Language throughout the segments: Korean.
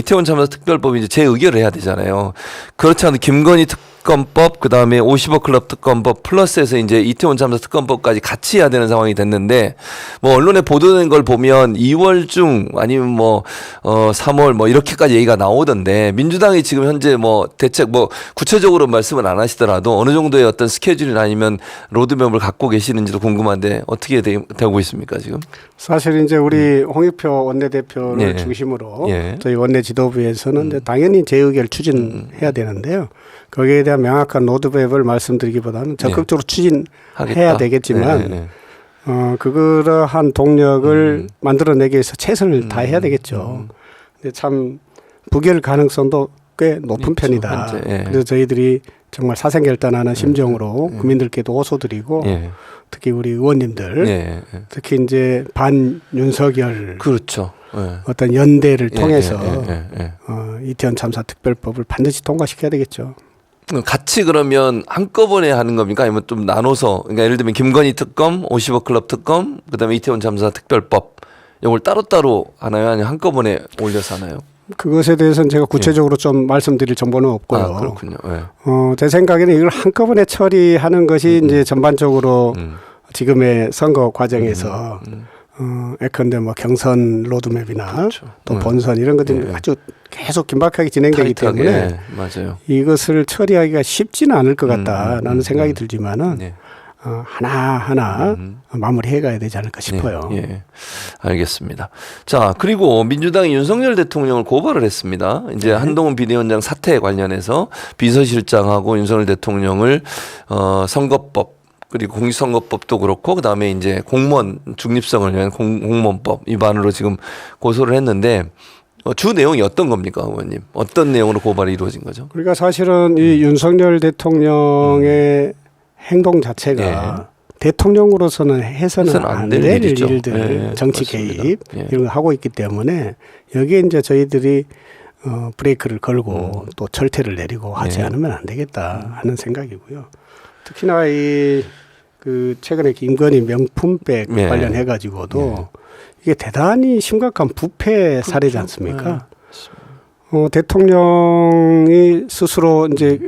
이태원 참사 특별법이 이제 재의결을 해야 되잖아요. 그렇지 않아도 김건희 특검법, 그 다음에 50억 클럽 특검법 플러스해서 이제 이태원 참사 특검법까지 같이 해야 되는 상황이 됐는데, 뭐 언론에 보도된 걸 보면 2월 중 아니면 뭐 3월 뭐 이렇게까지 얘기가 나오던데, 민주당이 지금 현재 뭐 대책 뭐 구체적으로 말씀은 안 하시더라도 어느 정도의 어떤 스케줄이나 아니면 로드맵을 갖고 계시는지도 궁금한데 어떻게 되고 있습니까 지금? 사실 이제 우리 홍익표 원내대표를 예. 중심으로 예. 저희 원내 지도부에서는 이제 당연히 재의결 추진해야 되는데요. 거기에 대한 명확한 로드맵을 말씀드리기보다는 적극적으로 추진해야 하겠다. 되겠지만 그러한 동력을 만들어내기 위해서 최선을 다해야 되겠죠. 근데 참 부결 가능성도 꽤 높은 있죠, 편이다. 현재, 예. 그래서 저희들이 정말 사생결단하는 심정으로 국민들께도 호소드리고 예. 특히 우리 의원님들 예. 특히 이제 반윤석열 그렇죠. 예. 어떤 연대를 통해서 예. 이태원 참사 특별법을 반드시 통과시켜야 되겠죠. 같이 그러면 한꺼번에 하는 겁니까? 아니면 좀 나눠서, 그러니까 예를 들면 김건희 특검, 50억 클럽 특검, 그다음에 이태원 참사 특별법 이걸 따로따로 하나요? 아니면 한꺼번에 올려서 하나요? 그것에 대해서는 제가 구체적으로 좀 말씀드릴 정보는 없고요. 아, 그렇군요. 예. 제 생각에는 이걸 한꺼번에 처리하는 것이 이제 전반적으로 지금의 선거 과정에서 예컨대 뭐 경선 로드맵이나 그렇죠. 또 본선 이런 것들이 아주 계속 긴박하게 진행되기 타이트하게, 때문에 예, 맞아요. 이것을 처리하기가 쉽지는 않을 것 같다라는 생각이 들지만은 예. 하나하나 마무리해 가야 되지 않을까 싶어요. 예. 알겠습니다. 자, 그리고 민주당이 윤석열 대통령을 고발을 했습니다. 이제 한동훈 비대위원장 사태 관련해서 비서실장하고 윤석열 대통령을 선거법 그리고 공직선거법도 그렇고 그다음에 이제 공무원 중립성을 위한 공무원법 위반으로 지금 고소를 했는데 주 내용이 어떤 겁니까, 의원님? 어떤 내용으로 고발이 이루어진 거죠? 그러니까 사실은 이 윤석열 대통령의 행동 자체가 대통령으로서는 해서는 안 될 일들, 정치 맞습니다. 개입 이런 거 하고 있기 때문에 여기에 이제 저희들이 브레이크를 걸고 또 철퇴를 내리고 하지 않으면 안 되겠다 하는 생각이고요. 특히나 그 최근에 김건희 명품백 관련해 가지고도 이게 대단히 심각한 부패 사례지 않습니까? 대통령이 스스로 이제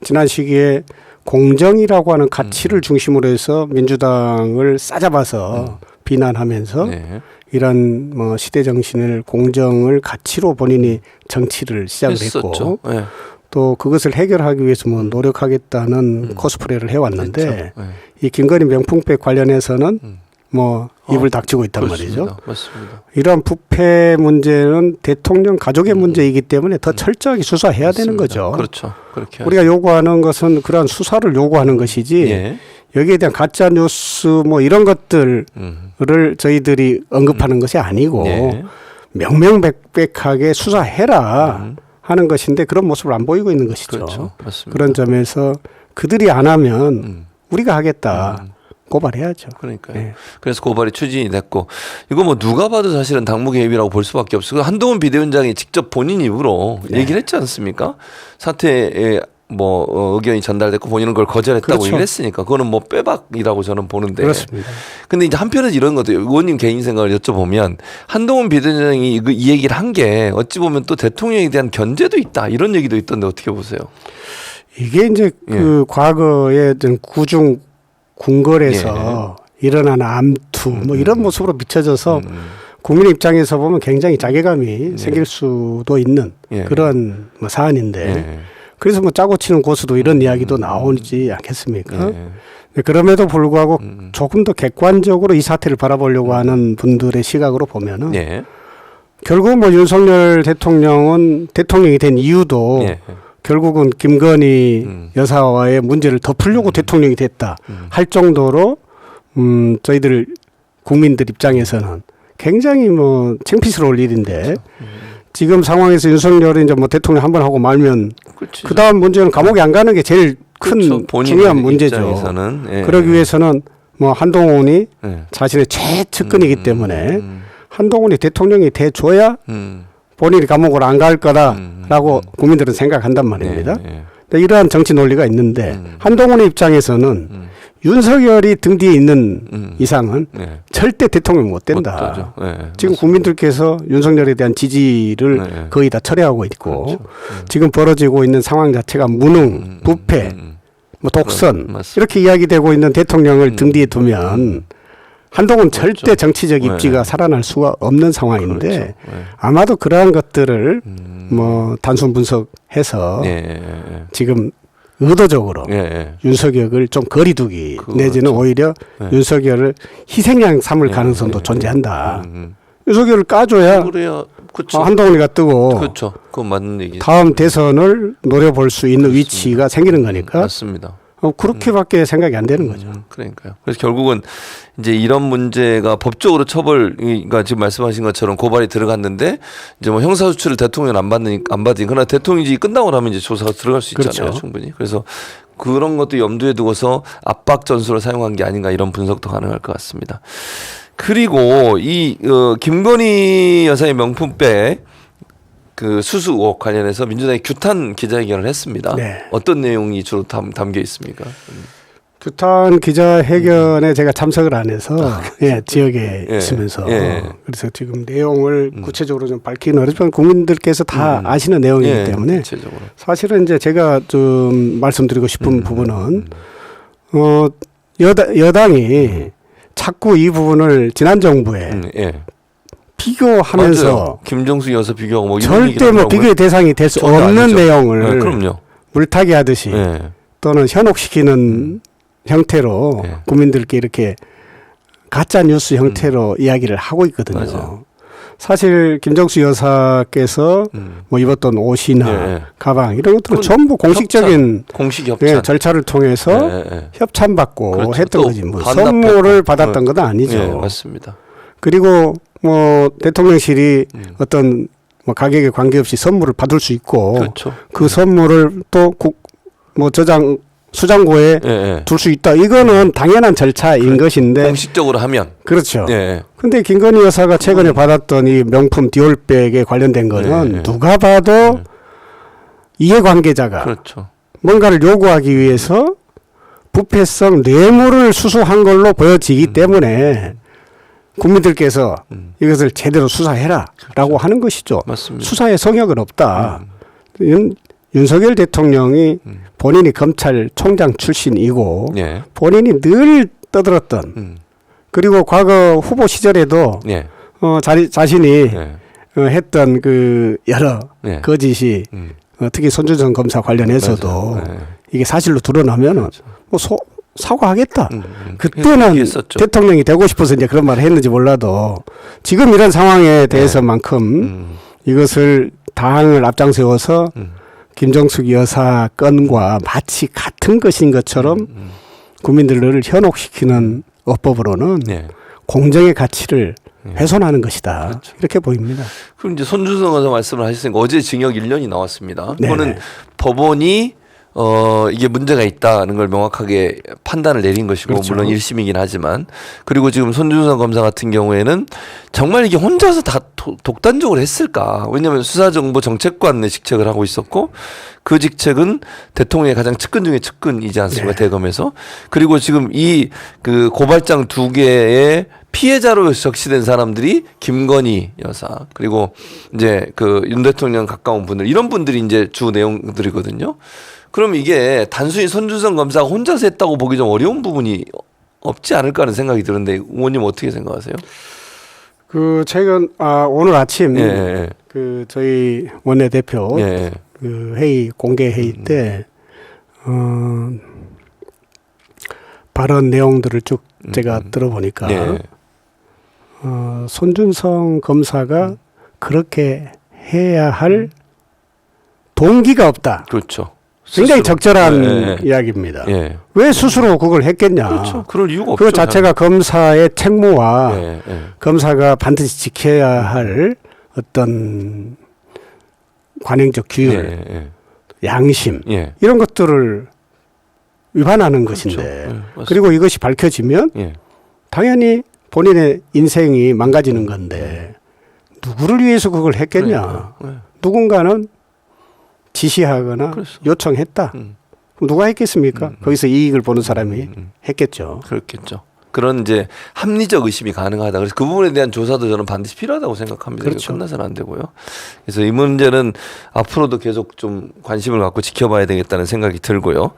지난 시기에 공정이라고 하는 가치를 중심으로 해서 민주당을 싸잡아서 비난하면서 이런 뭐 시대 정신을 공정을 가치로 본인이 정치를 시작을 했고 또 그것을 해결하기 위해서 뭐 노력하겠다는 코스프레를 해왔는데 이 김건희 명품백 관련해서는 뭐 입을 닥치고 있단 말이죠. 맞습니다. 이러한 부패 문제는 대통령 가족의 문제이기 때문에 더 철저하게 수사해야 되는 거죠. 그렇죠. 그렇게 우리가 요구하는 것은 그러한 수사를 요구하는 것이지 여기에 대한 가짜 뉴스 뭐 이런 것들을 저희들이 언급하는 것이 아니고 명명백백하게 수사해라 하는 것인데 그런 모습을 안 보이고 있는 것이죠. 그렇죠. 맞습니다. 그런 점에서 그들이 안 하면 우리가 하겠다. 고발해야죠. 그러니까요. 그래서 고발이 추진이 됐고 이거 뭐 누가 봐도 사실은 당무 개입이라고 볼 수밖에 없어요. 한동훈 비대위원장이 직접 본인 입으로 얘기를 했지 않습니까? 사태에 뭐 의견이 전달됐고 본인은 그걸 거절했다고 얘기를 했으니까 그거는 뭐 빼박이라고 저는 보는데. 그렇습니다. 근데 이제 한편에서 이런 것도 의원님 개인 생각을 여쭤보면 한동훈 비대위원장이 이 얘기를 한 게 어찌 보면 또 대통령에 대한 견제도 있다 이런 얘기도 있던데 어떻게 보세요? 이게 이제 그 과거에 구중 궁궐에서 일어난 암투 뭐 이런 모습으로 비춰져서 국민 입장에서 보면 굉장히 자괴감이 생길 수도 있는 그런 뭐 사안인데 그래서 뭐 짜고 치는 고수도 이런 이야기도 나오지 않겠습니까? 그럼에도 불구하고 조금 더 객관적으로 이 사태를 바라보려고 하는 분들의 시각으로 보면은 결국 뭐 윤석열 대통령은 대통령이 된 이유도 결국은 김건희 여사와의 문제를 덮으려고 대통령이 됐다 할 정도로 저희들 국민들 입장에서는 굉장히 뭐 창피스러울 일인데 지금 상황에서 윤석열이 이제 뭐 대통령 한번 하고 말면 그 다음 문제는 감옥에 안 가는 게 제일 큰 중요한 문제죠. 그러기 위해서는 뭐 한동훈이 자신의 최측근이기 때문에 한동훈이 대통령이 돼줘야 본인이 감옥을 안 갈 거다라고 국민들은 생각한단 말입니다. 근데 이러한 정치 논리가 있는데 한동훈의 입장에서는 윤석열이 등 뒤에 있는 이상은 네. 절대 대통령 못 못 된다. 되죠. 네, 지금 맞습니다. 국민들께서 윤석열에 대한 지지를 네. 거의 다 철회하고 있고 그렇죠. 지금 벌어지고 있는 상황 자체가 무능, 부패, 뭐 독선 맞습니다. 이렇게 이야기되고 있는 대통령을 등 뒤에 두면 한동훈 절대 정치적 입지가 네. 살아날 수가 없는 상황인데 그렇죠. 네. 아마도 그러한 것들을 뭐 단순 분석해서 예, 예, 예. 지금 의도적으로 예, 예. 윤석열을 좀 거리두기 그렇죠. 내지는 오히려 네. 윤석열을 희생양 삼을 예, 가능성도 예, 존재한다. 윤석열을 까줘야 그래야 그렇죠. 한동훈이가 뜨고 그렇죠. 그건 맞는 얘기. 다음 대선을 노려볼 수 있는 위치가 생기는 거니까 맞습니다. 그렇게밖에 생각이 안 되는 거죠. 그러니까요. 그래서 결국은 이제 이런 문제가 법적으로 처벌이가 지금 말씀하신 것처럼 고발이 들어갔는데 이제 뭐 형사수출을 대통령 안 받으니 그러나 대통령직이 끝나고 나면 이제 조사가 들어갈 수 있잖아요. 그렇죠. 충분히. 그래서 그런 것도 염두에 두고서 압박 전술을 사용한 게 아닌가 이런 분석도 가능할 것 같습니다. 그리고 이 김건희 여사의 명품백 그 수수 의혹 관련해서 민주당이 규탄 기자회견을 했습니다. 네. 어떤 내용이 주로 담겨 있습니까? 규탄 기자회견에 제가 참석을 안 해서 예, 지역에 예, 있으면서 예. 그래서 지금 내용을 구체적으로 좀 밝히기는 어렵지만 국민들께서 다 아시는 내용이기 예, 때문에 구체적으로. 사실은 이제 제가 좀 말씀드리고 싶은 부분은 여당이 자꾸 이 부분을 지난 정부에 예. 비교하면서 맞아요. 김정숙 여사 비교하고 뭐 이런 절대 얘기를 뭐 하더라고요. 비교의 대상이 될 수 전혀 없는 아니죠. 내용을 네, 그럼요. 물타기 하듯이 예. 또는 현혹시키는 형태로 네. 국민들께 이렇게 가짜 뉴스 형태로 이야기를 하고 있거든요. 맞아요. 사실 김정수 여사께서 뭐 입었던 옷이나 예. 가방 이런 것들은 그건 전부 공식적인 공식 협찬. 예, 절차를 통해서 예. 협찬받고 그렇죠. 했던 또 거지 뭐 반납했고. 선물을 받았던 건 아니죠. 예, 맞습니다. 그리고 뭐 대통령실이 어떤 뭐 가격에 관계없이 선물을 받을 수 있고 그렇죠. 그 선물을 또 뭐 저장 수장고에 예. 둘 수 있다. 이거는 당연한 절차인 것인데 공식적으로 하면. 그렇죠. 예. 근데 김건희 여사가 최근에 받았던 이 명품 디올백에 관련된 거는 네. 누가 봐도 이해관계자가 그렇죠. 뭔가를 요구하기 위해서 부패성 뇌물을 수수한 걸로 보여지기 때문에 국민들께서 이것을 제대로 수사해라라고 하는 것이죠. 맞습니다. 수사에 성역은 없다. 윤석열 대통령이 본인이 검찰총장 출신이고 예. 본인이 늘 떠들었던 그리고 과거 후보 시절에도 예. 자신이 예. 했던 그 여러 예. 거짓이 특히 손준성 검사 관련해서도 맞아요. 예. 이게 사실로 드러나면은 뭐 사과하겠다. 그때는 그때는 대통령이 되고 싶어서 이제 그런 말을 했는지 몰라도 지금 이런 상황에 대해서만큼 이것을 당을 앞장세워서 김정숙 여사 건과 마치 같은 것인 것처럼 국민들을 현혹시키는 어법으로는 예. 공정의 가치를 훼손하는 것이다. 그렇죠. 이렇게 보입니다. 그럼 이제 손준성 의사 말씀을 하셨으니까 어제 징역 1년이 나왔습니다. 네네. 그거는 법원이 이게 문제가 있다는 걸 명확하게 판단을 내린 것이고 그렇죠. 물론 1심이긴 하지만 그리고 지금 손준성 검사 같은 경우에는 정말 이게 혼자서 다 독단적으로 했을까? 왜냐하면 수사정보 정책관의 직책을 하고 있었고 그 직책은 대통령의 가장 측근 중에 측근이지 않습니까? 네. 대검에서. 그리고 지금 이 그 고발장 2개의 피해자로 적시된 사람들이 김건희 여사 그리고 이제 그 윤 대통령 가까운 분들 이런 분들이 이제 주 내용들이거든요. 그럼 이게 단순히 손준성 검사가 혼자서 했다고 보기 좀 어려운 부분이 없지 않을까 하는 생각이 드는데 의원님 어떻게 생각하세요? 그 최근 오늘 아침 예. 그 저희 원내대표 예. 그 회의 공개 회의 때 발언 내용들을 쭉 제가 들어보니까 예. 손준성 검사가 그렇게 해야 할 동기가 없다. 그렇죠. 굉장히 스스로. 적절한 예. 이야기입니다. 예. 왜 스스로 그걸 했겠냐. 그렇죠. 그럴 이유가 없죠. 그 자체가 검사의 책무와 예. 예. 검사가 반드시 지켜야 할 어떤 관행적 규율, 예. 예. 양심 예. 이런 것들을 위반하는 그렇죠. 것인데 예. 맞습니다. 그리고 이것이 밝혀지면 예. 당연히 본인의 인생이 망가지는 건데 누구를 위해서 그걸 했겠냐. 예. 누군가는 지시하거나 그렇죠. 요청했다. 그럼 누가 했겠습니까? 거기서 이익을 보는 사람이 했겠죠. 그렇겠죠. 그런 이제 합리적 의심이 가능하다. 그래서 그 부분에 대한 조사도 저는 반드시 필요하다고 생각합니다. 그렇죠. 끝나서는 안 되고요. 그래서 이 문제는 앞으로도 계속 좀 관심을 갖고 지켜봐야 되겠다는 생각이 들고요.